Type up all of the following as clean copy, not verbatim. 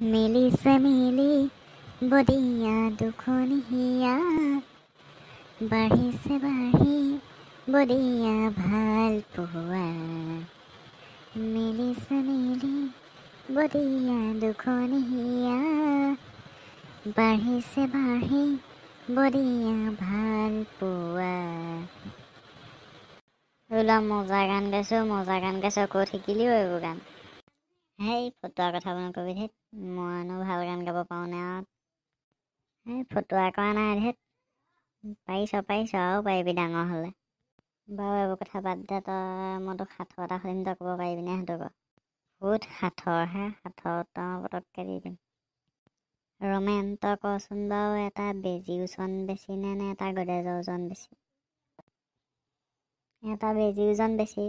মিলি চেমিলি বদিয়া দুখন হিয়া বাঢ়িছে বাঢ়ি বদিয়া ভাল পোৱা মিলি চেমিলি বদিয়া দুখন হিয়া বাঢ়িছে বাঢ়ি বদিয়া ভাল পোৱা। ওলা মজা গান গাইছোঁ ক'ত শিকিলি এইবোৰ গান? সেই ফটোৱা কথাবোৰ নকবি ধেত, মইনো ভাল গান গাব পাৰোঁনে আৰু? সেই ফটোৱা কৰা নাই ধেত, পাৰিছ আৰু পাৰিবি ডাঙৰ হ'লে। বাৰু এইবোৰ কথা বাদ দে, মই তোক সাঁথৰ এটা সুধিম, তই ক'ব পাৰিবিনে সেইটো ক? বহুত সাঁথৰহে, সাঁথৰ উত্তৰ পতককৈ দি দিম। ৰমেন, তই কচোন বাৰু এটা বেজী ওজন বেছি নে এটা গডেজৰ ওজন বেছি? এটা বেজী ওজন বেছি,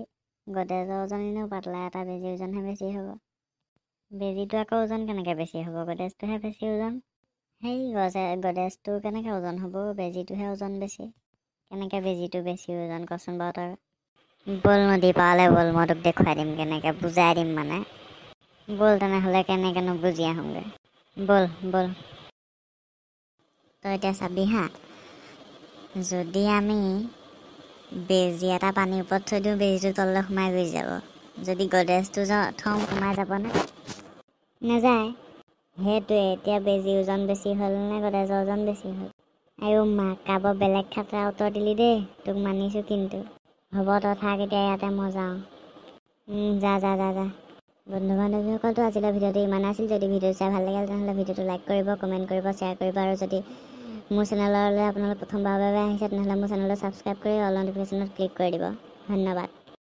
গডেজৰ ওজন এনেও পাতলা, এটা বেজী ওজনহে বেছি হ'ব। বেজীটো আকৌ ওজন কেনেকৈ বেছি হ'ব? গডেজটোহে বেছি ওজন। সেই গডেজটো কেনেকৈ ওজন হ'ব? বেজীটোহে ওজন বেছি। কেনেকৈ বেজীটো বেছি ওজন কচোন বাৰু তই? ব'ল নদী পাৰলৈ ব'ল, মই তোক দেখুৱাই দিম কেনেকৈ, বুজাই দিম মানে। ব'ল তেনেহ'লে কেনেকৈনো বুজি আহোঁগৈ, ব'ল। তই এতিয়া চাবি হা, যদি আমি বেজী এটা পানীৰ ওপৰত থৈ দিওঁ, বেজীটো তললৈ সোমাই গুচি যাব। যদি গডেজটো থওঁ, সোমাই যাবনে? নাযায়। সেইটোৱে, এতিয়া বেজী ওজন বেছি হ'ল নে গডেজৰ ওজন বেছি হ'ল? আৰু কাৰোবাৰ বেলেগ খাতৰা উত্তৰ দিলি দেই, তোক মানিছোঁ কিন্তু। হ'ব তই থাক এতিয়া ইয়াতে, মই যাওঁ। যা। বন্ধু বান্ধৱীসকলতো আজিলৈ ভিডিঅ'টো ইমানে আছিল। যদি ভিডিঅ'টো চাই ভাল লাগিল তেনেহ'লে ভিডিঅ'টো লাইক কৰিব, কমেণ্ট কৰিব, শ্বেয়াৰ কৰিব, আৰু যদি মোৰ চেনেললৈ আপোনালোক প্ৰথমবাৰৰ বাবে আহিছে তেনেহ'লে মোৰ চেনেলটো ছাবস্ক্ৰাইব কৰি অল ন'টিফিকেশ্যনত ক্লিক কৰি দিব। ধন্যবাদ।